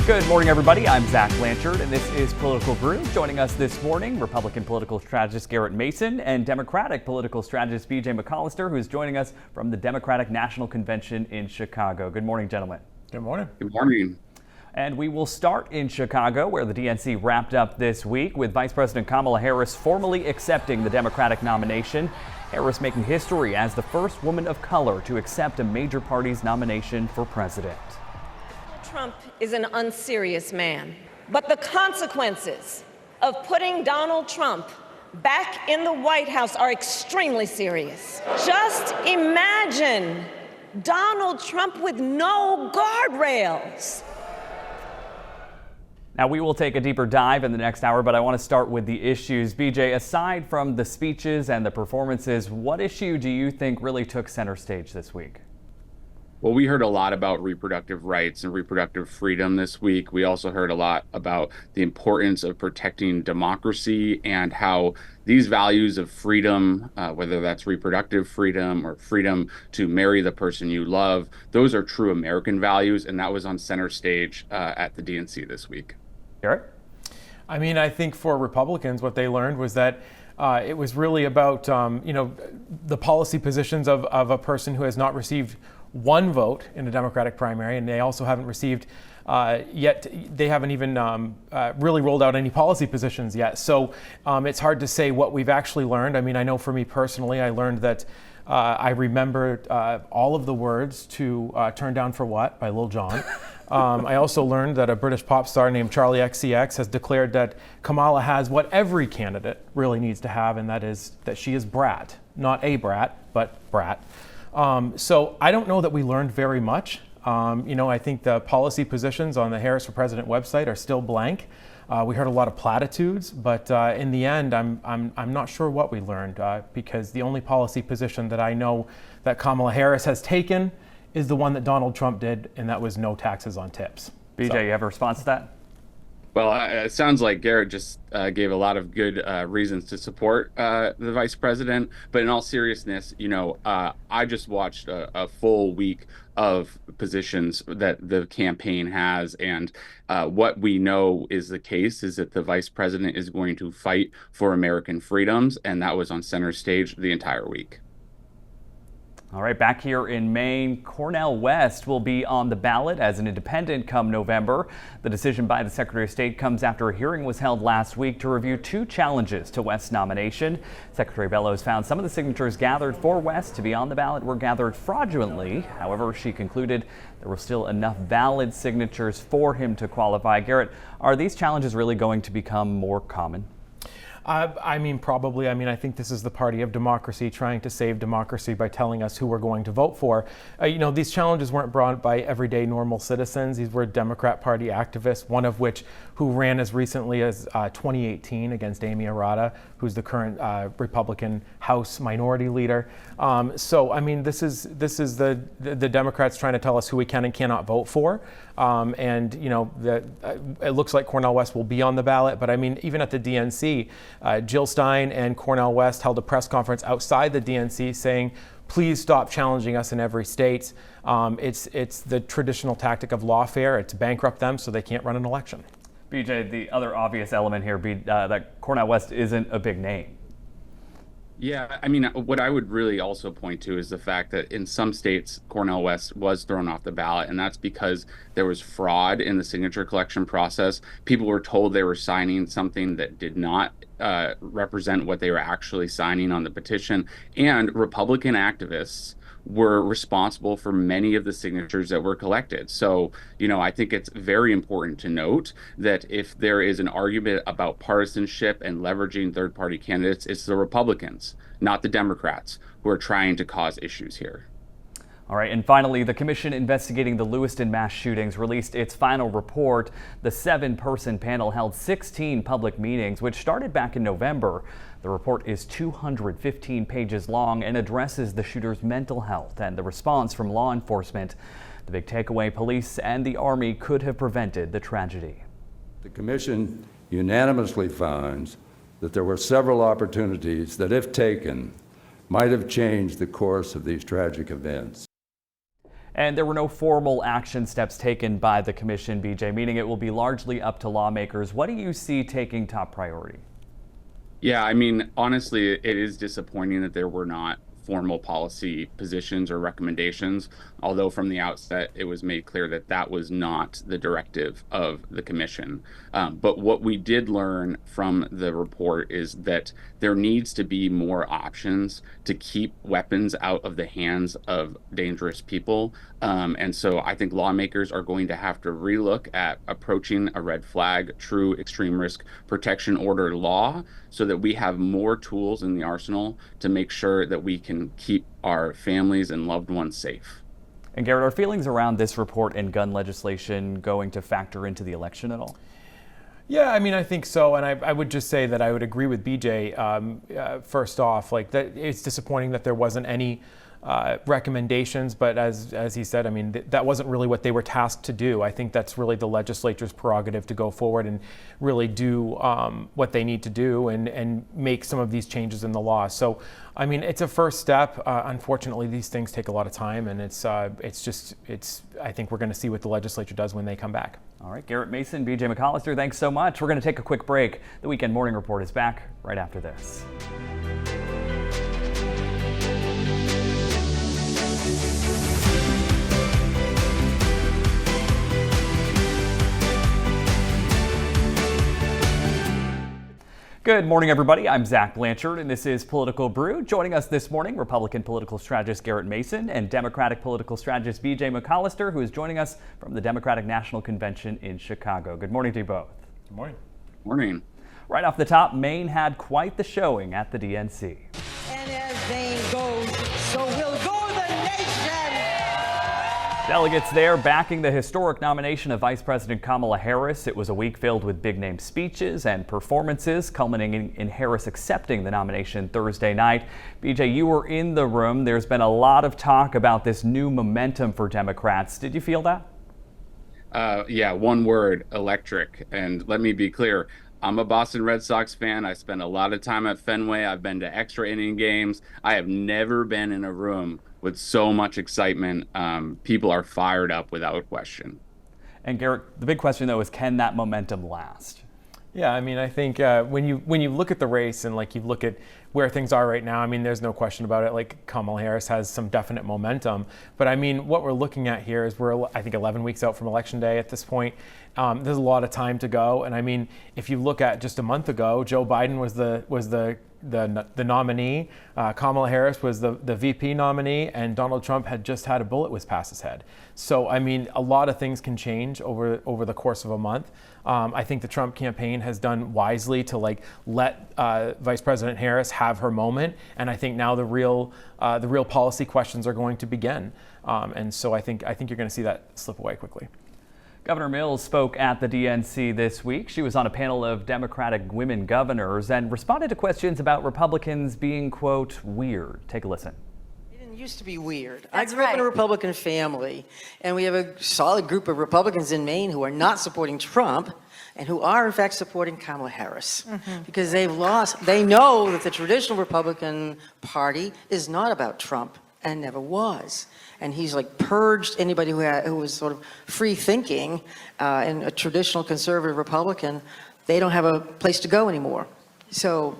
Good morning, everybody. I'm Zach Blanchard, and this is Political Brew. Joining us this morning, Republican political strategist Garrett Mason and Democratic political strategist McCollister, who's joining us from the Democratic National Convention in Chicago. Good morning, gentlemen. Good morning. Good morning. And we will start in Chicago, where the DNC wrapped up this week with Vice President Kamala Harris formally accepting the Democratic nomination. Harris making history as the first woman of color to accept a major party's nomination for president. Trump is an unserious man, but the consequences of putting Donald Trump back in the White House are extremely serious. Just imagine Donald Trump with no guardrails. Now, we will take a deeper dive in the next hour, but I want to start with the issues. BJ, aside from the speeches and the performances, what issue do you think really took center stage this week? Well, we heard a lot about reproductive rights and reproductive freedom this week. We also heard a lot about the importance of protecting democracy and how these values of freedom, whether that's reproductive freedom or freedom to marry the person you love, those are true American values, and that was on center stage at the DNC this week. Garrett? I mean, I think for Republicans, what they learned was that it was really about, the policy positions of a person who has not received one vote in a Democratic primary, and they also haven't received yet. They haven't even really rolled out any policy positions yet. So it's hard to say what we've actually learned. I mean, I know for me personally, I learned that I remembered all of the words to Turn Down for What by Lil Jon. I also learned that a British pop star named Charlie XCX has declared that Kamala has what every candidate really needs to have, and that is that she is brat. Not a brat, but brat. So I don't know that we learned very much. I think the policy positions on the Harris for President website are still blank. We heard a lot of platitudes, but in the end, I'm not sure what we learned because the only policy position that I know that Kamala Harris has taken is the one that Donald Trump did, and that was no taxes on tips. BJ, you have a response to that? Well, it sounds like Garrett just gave a lot of good reasons to support the vice president. But in all seriousness, I just watched a full week of positions that the campaign has. And what we know is the case is that the vice president is going to fight for American freedoms. And that was on center stage the entire week. All right, back here in Maine, Cornell West will be on the ballot as an independent come November. The decision by the Secretary of State comes after a hearing was held last week to review two challenges to West's nomination. Secretary Bellows found some of the signatures gathered for West to be on the ballot were gathered fraudulently. However, she concluded there were still enough valid signatures for him to qualify. Garrett, are these challenges really going to become more common? Probably. I think this is the party of democracy trying to save democracy by telling us who we're going to vote for. These challenges weren't brought by everyday normal citizens. These were Democrat Party activists, one of which who ran as recently as 2018 against Amy Arata, who's the current Republican House Minority Leader. This is the Democrats trying to tell us who we can and cannot vote for. It looks like Cornell West will be on the ballot, but even at the DNC, Jill Stein and Cornell West held a press conference outside the DNC saying, please stop challenging us in every state. It's the traditional tactic of lawfare. It's bankrupt them so they can't run an election. BJ, the other obvious element here be that Cornell West isn't a big name. Yeah, what I would really also point to is the fact that in some states, Cornell West was thrown off the ballot, and that's because there was fraud in the signature collection process. People were told they were signing something that did not represent what they were actually signing on the petition, and Republican activists were responsible for many of the signatures that were collected. So, I think it's very important to note that if there is an argument about partisanship and leveraging third-party candidates, it's the Republicans, not the Democrats, who are trying to cause issues here. All right, and finally, the commission investigating the Lewiston mass shootings released its final report. The 7-person panel held 16 public meetings, which started back in November. The report is 215 pages long and addresses the shooter's mental health and the response from law enforcement. The big takeaway: police and the Army could have prevented the tragedy. The commission unanimously finds that there were several opportunities that, if taken, might have changed the course of these tragic events. And there were no formal action steps taken by the commission, BJ, meaning it will be largely up to lawmakers. What do you see taking top priority? Yeah, I mean, honestly, it is disappointing that there were not formal policy positions or recommendations, although from the outset it was made clear that that was not the directive of the commission. But what we did learn from the report is that there needs to be more options to keep weapons out of the hands of dangerous people. And so I think lawmakers are going to have to relook at approaching a red flag, true extreme risk protection order law, so that we have more tools in the arsenal to make sure that we can keep our families and loved ones safe. And Garrett, are feelings around this report and gun legislation going to factor into the election at all? Yeah, I mean, I think so, and I would just say that I would agree with BJ. First off, like that, it's disappointing that there wasn't any recommendations, but as he said, I mean, that wasn't really what they were tasked to do. I think that's really the legislature's prerogative to go forward and really do what they need to do and make some of these changes in the law. So, I mean, it's a first step. Unfortunately, these things take a lot of time, and I think we're going to see what the legislature does when they come back. All right, Garrett Mason, BJ McCollister, thanks so much. We're going to take a quick break. The Weekend Morning Report is back right after this. Good morning, everybody. I'm Zach Blanchard, and this is Political Brew. Joining us this morning, Republican political strategist Garrett Mason and Democratic political strategist BJ McCollister, who is joining us from the Democratic National Convention in Chicago. Good morning to you both. Good morning. Morning. Right off the top, Maine had quite the showing at the DNC. And as Maine goes, so will go the nation. Delegates there backing the historic nomination of Vice President Kamala Harris. It was a week filled with big-name speeches and performances, culminating in Harris accepting the nomination Thursday night. BJ, you were in the room. There's been a lot of talk about this new momentum for Democrats. Did you feel that? Yeah, one word, electric. And let me be clear, I'm a Boston Red Sox fan. I spend a lot of time at Fenway. I've been to extra inning games. I have never been in a room with so much excitement. People are fired up without question. And Garrett, the big question though is, can that momentum last? Yeah, I mean, I think when you look at the race and like you look at where things are right now, I mean, there's no question about it. Like Kamala Harris has some definite momentum, but I mean, what we're looking at here is we're, I think, 11 weeks out from Election Day at this point. There's a lot of time to go, and I mean, if you look at just a month ago, Joe Biden was the nominee, Kamala Harris was the VP nominee, and Donald Trump had just had a bullet whiz past his head. So I mean, a lot of things can change over the course of a month. I think the Trump campaign has done wisely to like let Vice President Harris have her moment, and I think now the real policy questions are going to begin. And so I think you're going to see that slip away quickly. Governor Mills spoke at the DNC this week. She was on a panel of Democratic women governors and responded to questions about Republicans being, quote, weird. Take a listen. It didn't used to be weird. That's I grew up in a right. Republican family, and we have a solid group of Republicans in Maine who are not supporting Trump and who are, in fact, supporting Kamala Harris. Because they know that the traditional Republican Party is not about Trump and never was. And he's like purged anybody who was sort of free thinking and a traditional conservative Republican. They don't have a place to go anymore. So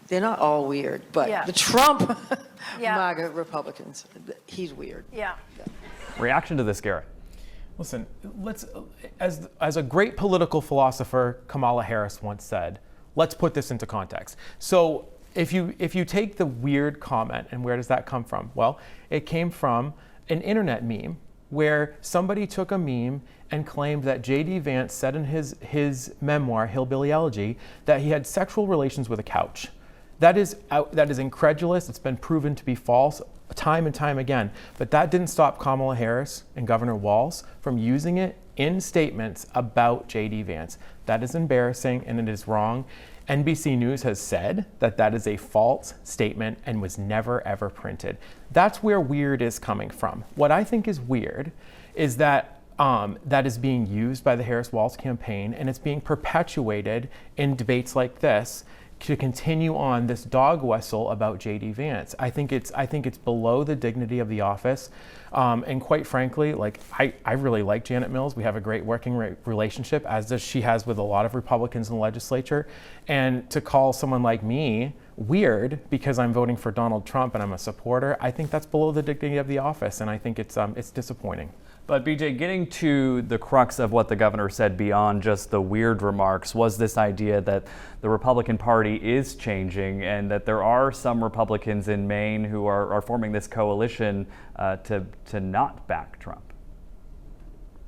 they're not all weird, but Yeah. the Trump Yeah. MAGA Republicans, he's weird. Yeah. Reaction to this, Garrett? Listen, as a great political philosopher, Kamala Harris once said, let's put this into context. So if you take the weird comment, and where does that come from? Well, it came from an internet meme where somebody took a meme and claimed that J.D. Vance said in his memoir, Hillbilly Elegy, that he had sexual relations with a couch. That is incredulous. It's been proven to be false time and time again. But that didn't stop Kamala Harris and Governor Walz from using it in statements about J.D. Vance. That is embarrassing and it is wrong. NBC News has said that that is a false statement and was never ever printed. That's where weird is coming from. What I think is weird is that that is being used by the Harris-Walz campaign, and it's being perpetuated in debates like this to continue on this dog whistle about J.D. Vance. I think it's below the dignity of the office. And quite frankly, like I really like Janet Mills. We have a great working relationship, as does she has with a lot of Republicans in the legislature. And to call someone like me weird because I'm voting for Donald Trump and I'm a supporter, I think that's below the dignity of the office, and I think it's disappointing. But BJ, getting to the crux of what the governor said beyond just the weird remarks was this idea that the Republican Party is changing and that there are some Republicans in Maine who are forming this coalition to not back Trump.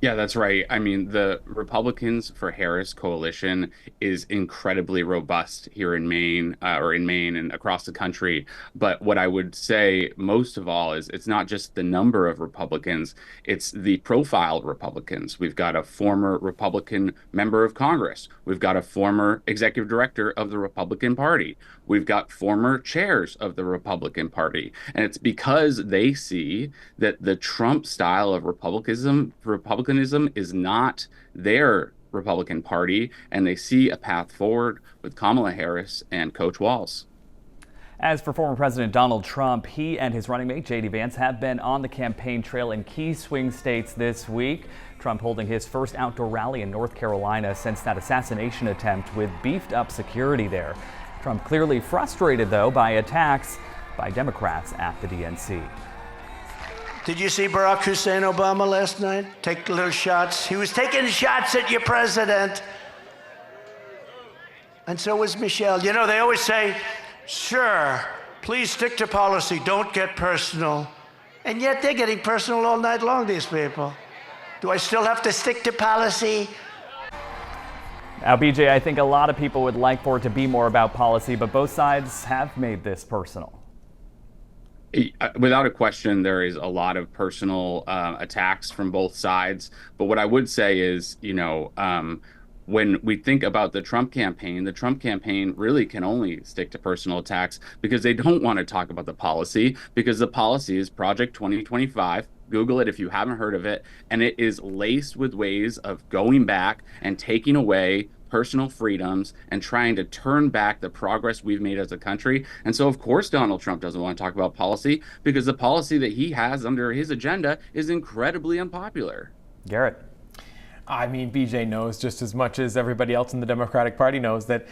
Yeah, that's right. I mean, the Republicans for Harris coalition is incredibly robust here in Maine, and across the country. But what I would say most of all is it's not just the number of Republicans, it's the profile of Republicans. We've got a former Republican member of Congress. We've got a former executive director of the Republican Party. We've got former chairs of the Republican Party. And it's because they see that the Trump style of republicanism is not their Republican Party, and they see a path forward with Kamala Harris and Coach Walz. As for former President Donald Trump, he and his running mate J.D. Vance have been on the campaign trail in key swing states this week. Trump holding his first outdoor rally in North Carolina since that assassination attempt with beefed up security there. Trump clearly frustrated, though, by attacks by Democrats at the DNC. Did you see Barack Hussein Obama last night take little shots? He was taking shots at your president. And so was Michelle. You know, they always say, sure, please stick to policy, don't get personal. And yet they're getting personal all night long, these people. Do I still have to stick to policy? Now, BJ, I think a lot of people would like for it to be more about policy, but both sides have made this personal. Without a question, there is a lot of personal attacks from both sides. But what I would say is, when we think about the Trump campaign really can only stick to personal attacks because they don't want to talk about the policy, because the policy is Project 2025. Google it if you haven't heard of it. And it is laced with ways of going back and taking away personal freedoms and trying to turn back the progress we've made as a country. And so, of course, Donald Trump doesn't want to talk about policy because the policy that he has under his agenda is incredibly unpopular. Garrett. I mean, BJ knows just as much as everybody else in the Democratic Party knows that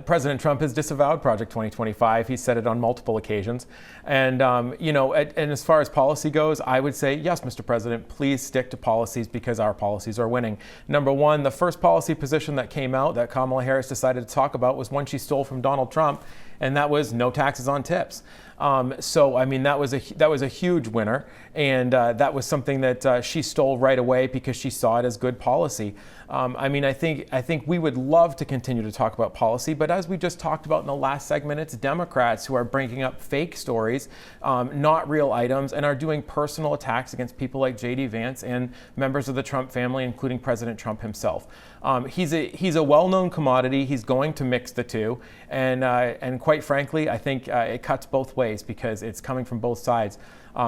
President Trump has disavowed Project 2025. He said it on multiple occasions. And, and as far as policy goes, I would say, yes, Mr. President, please stick to policies because our policies are winning. Number one, the first policy position that came out that Kamala Harris decided to talk about was one she stole from Donald Trump, and that was no taxes on tips. So, I mean, that was a huge winner, and that was something that she stole right away because she saw it as good policy. I mean, I think we would love to continue to talk about policy, but as we just talked about in the last segment, it's Democrats who are bringing up fake stories, not real items, and are doing personal attacks against people like J.D. Vance and members of the Trump family, including President Trump himself. He's a well-known commodity. He's going to mix the two, and quite frankly, I think it cuts both ways because it's coming from both sides.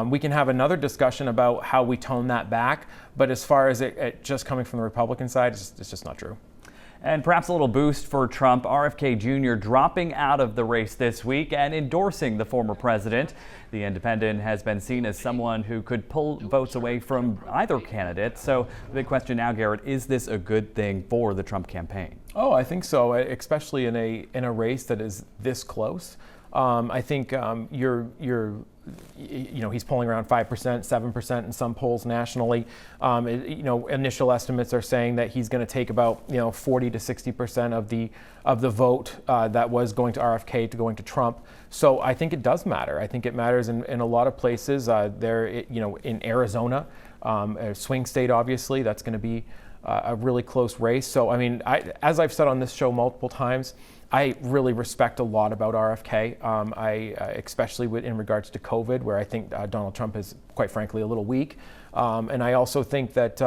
We can have another discussion about how we tone that back, but as far as it just coming from the Republican side, it's just not true. And perhaps a little boost for Trump, RFK Jr. dropping out of the race this week and endorsing the former president. The independent has been seen as someone who could pull votes away from either candidate. So the big question now, Garrett, is this a good thing for the Trump campaign? Oh, I think so, especially in a race that is this close. I think he's polling around 5%, 7% in some polls nationally. Initial estimates are saying that he's going to take about 40 to 60% of the vote that was going to RFK to going to Trump. So I think it does matter. I think it matters in a lot of places. In Arizona, a swing state, obviously, that's going to be a really close race. So I mean, as I've said on this show multiple times, I really respect a lot about RFK, especially in regards to COVID, where I think Donald Trump is, quite frankly, a little weak. And I also think that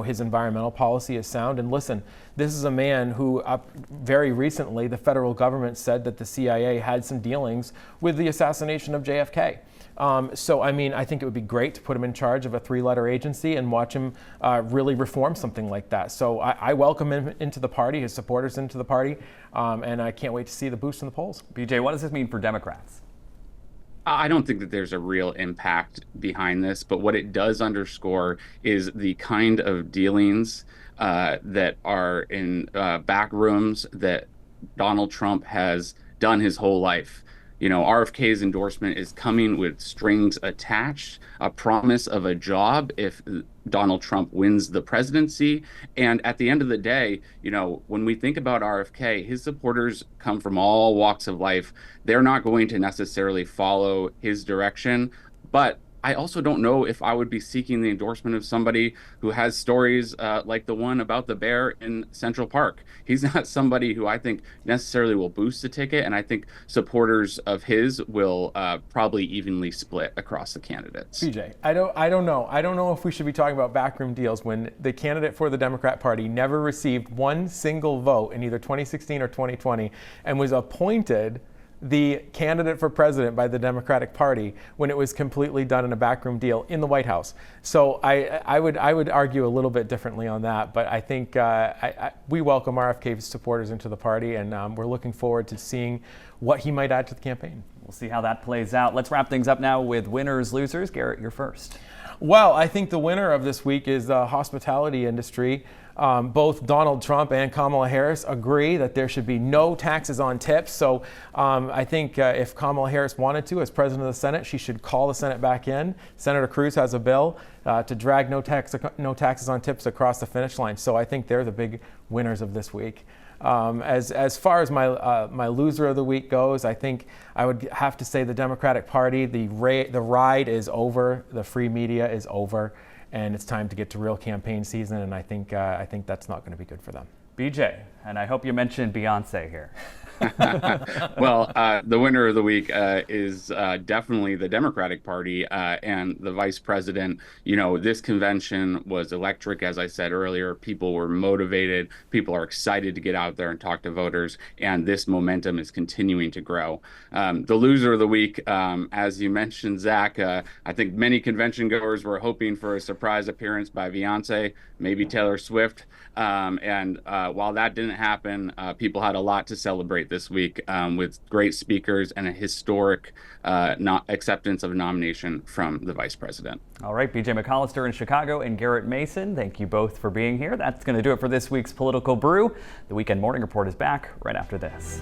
his environmental policy is sound. And listen, this is a man who very recently the federal government said that the CIA had some dealings with the assassination of JFK. So, I mean, I think it would be great to put him in charge of a 3-letter agency and watch him really reform something like that. So I welcome him into the party, his supporters into the party, and I can't wait to see the boost in the polls. BJ, what does this mean for Democrats? I don't think that there's a real impact behind this, but what it does underscore is the kind of dealings that are in back rooms that Donald Trump has done his whole life. You know, RFK's endorsement is coming with strings attached, a promise of a job if Donald Trump wins the presidency. And at the end of the day, you know, when we think about RFK, his supporters come from all walks of life. They're not going to necessarily follow his direction, but I also don't know if I would be seeking the endorsement of somebody who has stories like the one about the bear in Central Park. He's not somebody who I think necessarily will boost the ticket, and I think supporters of his will probably evenly split across the candidates. BJ, I don't know. I don't know if we should be talking about backroom deals when the candidate for the Democrat Party never received one single vote in either 2016 or 2020 and was appointed the candidate for president by the Democratic Party when it was completely done in a backroom deal in the White House. So I would argue a little bit differently on that, but I think we welcome RFK's supporters into the party, and we're looking forward to seeing what he might add to the campaign. We'll see how that plays out. Let's wrap things up now with winners, losers. Garrett, you're first. Well, I think the winner of this week is the hospitality industry. Both Donald Trump and Kamala Harris agree that there should be no taxes on tips. So I think if Kamala Harris wanted to, as president of the Senate, she should call the Senate back in. Senator Cruz has a bill to drag no taxes on tips across the finish line. So I think they're the big winners of this week. As far as my loser of the week goes, I think I would have to say the Democratic Party. The ride is over. The free media is over. And it's time to get to real campaign season, and I think that's not going to be good for them. BJ, and I hope you mentioned Beyonce here. Well, the winner of the week is definitely the Democratic Party and the vice president. You know, this convention was electric, as I said earlier. People were motivated. People are excited to get out there and talk to voters, and this momentum is continuing to grow. The loser of the week, as you mentioned, Zach, I think many convention goers were hoping for a surprise appearance by Beyonce, maybe Taylor Swift. And while that didn't happen, people had a lot to celebrate this week with great speakers and a historic acceptance of a nomination from the vice president. All right, BJ McCollister in Chicago and Garrett Mason, thank you both for being here. That's going to do it for this week's Political Brew. The Weekend Morning Report is back right after this.